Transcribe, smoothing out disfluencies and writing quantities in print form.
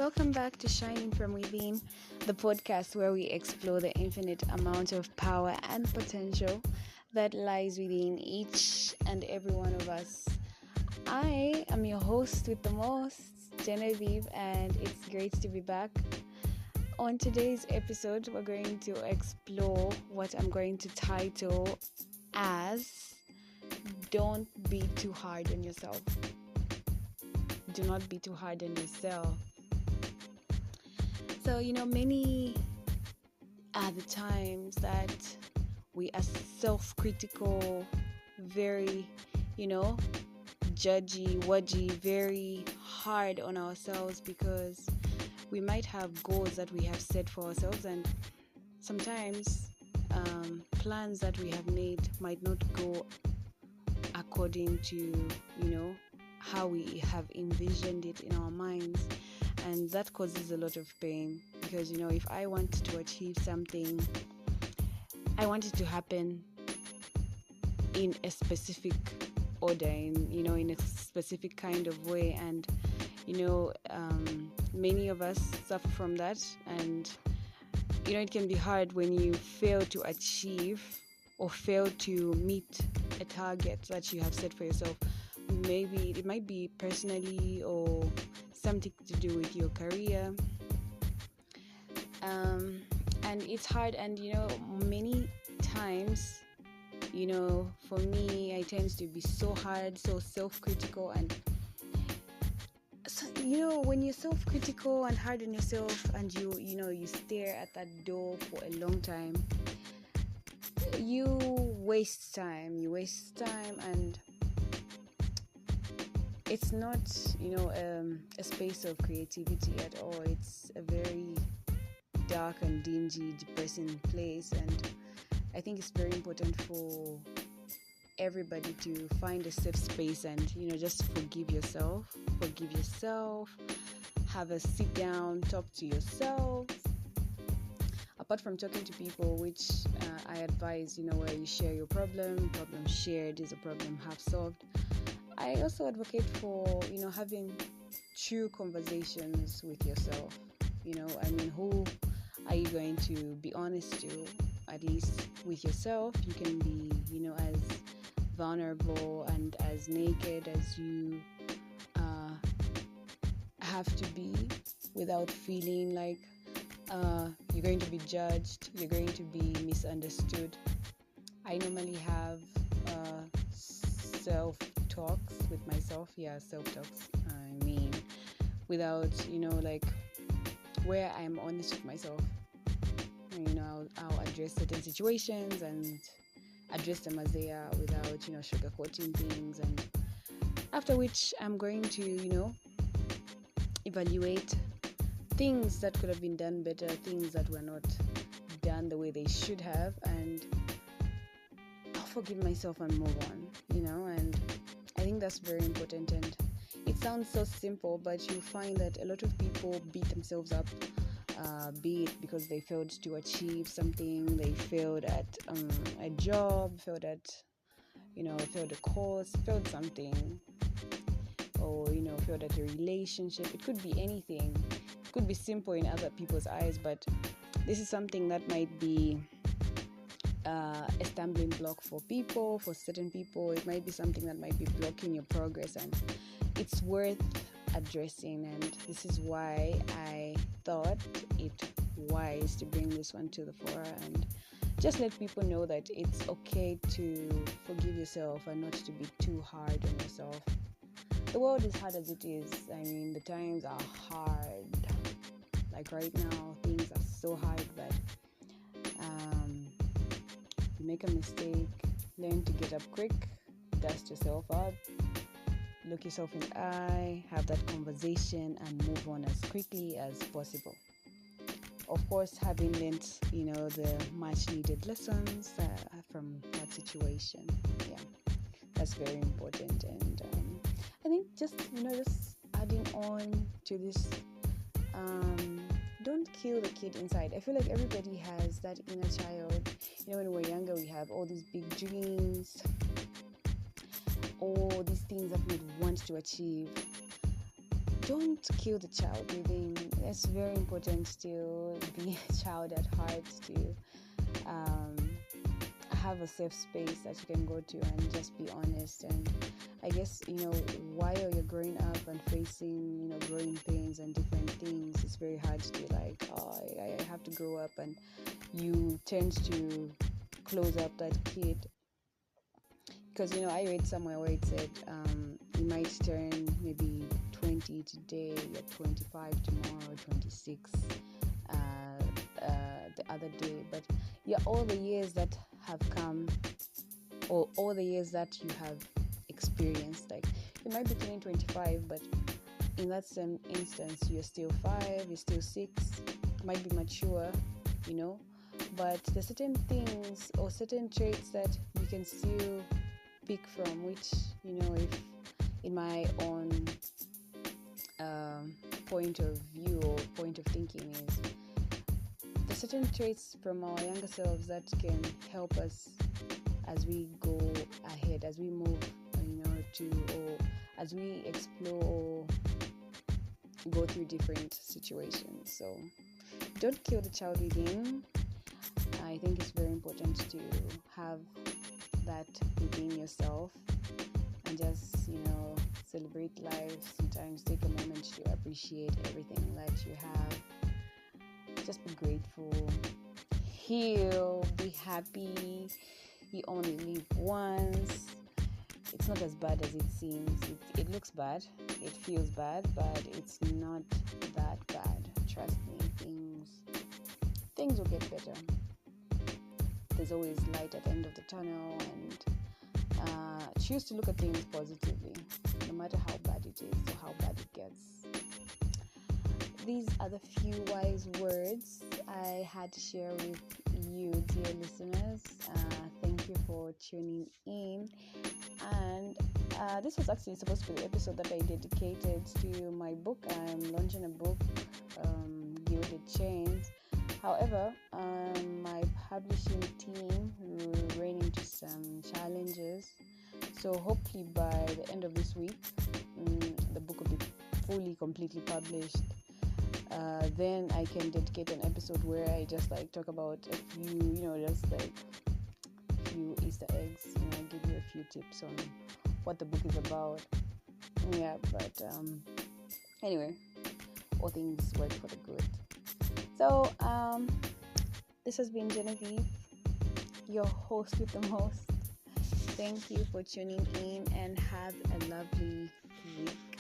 Welcome back to Shining from Within, the podcast where we explore the infinite amount of power and potential that lies within each and every one of us. I am your host with the most, Genevieve, and it's great to be back. On today's episode, we're going to explore what I'm going to title as Don't Be Too Hard on Yourself. Do not be too hard on yourself. So, many are the times that we are self-critical, very, judgy, wudgy, very hard on ourselves because we might have goals that we have set for ourselves, and sometimes plans that we have made might not go according to, how we have envisioned it in our minds. And that causes a lot of pain because, if I want to achieve something, I want it to happen in a specific order, in a specific kind of way. And, many of us suffer from that. And, it can be hard when you fail to achieve or fail to meet a target that you have set for yourself. Maybe it might be personally or something to do with your career, and it's hard. And many times, for me, I tend to be so hard, so self-critical, and so, when you're self-critical and hard on yourself, and you stare at that door for a long time, you waste time, and it's not, a space of creativity at all. It's a very dark and dingy, depressing place. And I think it's very important for everybody to find a safe space and, just forgive yourself, have a sit down, talk to yourself. Apart from talking to people, which I advise, where you share your problem shared is a problem half solved. I also advocate for, having true conversations with yourself. Who are you going to be honest to? At least with yourself, you can be, as vulnerable and as naked as you have to be without feeling like you're going to be judged, you're going to be misunderstood. I normally have self-talks with myself. Without, where I'm honest with myself. I'll address certain situations and address them as they are without, sugarcoating things. And after which, I'm going to, evaluate things that could have been done better, things that were not done the way they should have, and I'll forgive myself and move on, and I think that's very important. And it sounds so simple, but you find that a lot of people beat themselves up, be it because they failed to achieve something, they failed at a job, failed at, failed a course, failed something, or, failed at a relationship. It could be anything. It could be simple in other people's eyes, but this is something that might be a stumbling block for certain people. It might be something that might be blocking your progress, and it's worth addressing. And this is why I thought it wise to bring this one to the fore and just let people know that it's okay to forgive yourself and not to be too hard on yourself. The world is hard as it is. The times are hard. Like right now, things are so hard that you make a mistake, learn to get up quick, dust yourself up, look yourself in the eye, have that conversation, and move on as quickly as possible. Of course, having learned, the much needed lessons from that situation. Yeah, that's very important. And I think just adding on to this, don't kill the kid inside. I feel like everybody has that inner child. When we're younger, we have all these big dreams, all these things that we want to achieve. don't kill the child within. It's very important to be a child at heart, to have a safe space that you can go to and just be honest. And I guess, while you're growing up and facing, growing pains and different things, it's very hard to like, I have to grow up, and you tend to close up that kid. Because, I read somewhere where it said you might turn maybe 20 today, you're 25 tomorrow, 26 the other day. But yeah, all the years that have come, or all the years that you have experienced, like you might be turning 25, but in that same instance, you're still 5, you're still 6, might be mature, but there's certain things or certain traits that you can still pick from, which, if in my own point of view or point of thinking, is the certain traits from our younger selves that can help us as we go ahead, as we move, or as we explore or go through different situations. So don't kill the child within. I think it's very important to have that within yourself and just, celebrate life. Sometimes take a moment to appreciate everything that you have. Just be grateful. Heal. Be happy. You only live once. It's not as bad as it seems. It looks bad. It feels bad, but it's not that bad. Trust me, things will get better. There's always light at the end of the tunnel, and choose to look at things positively, no matter how bad it is or how bad it gets. These are the few wise words I had to share with you, dear listeners. Thank you for tuning in. And this was actually supposed to be the episode that I dedicated to my book. I'm launching a book, Gilded Chains. However, my publishing team ran into some challenges. So hopefully by the end of this week, the book will be fully, completely published. Then I can dedicate an episode where I just talk about a few, just a few Easter eggs, give you a few tips on what the book is about. Yeah, but anyway, all things work for the good. So this has been Genevieve, your host with the most. Thank you for tuning in, and have a lovely week.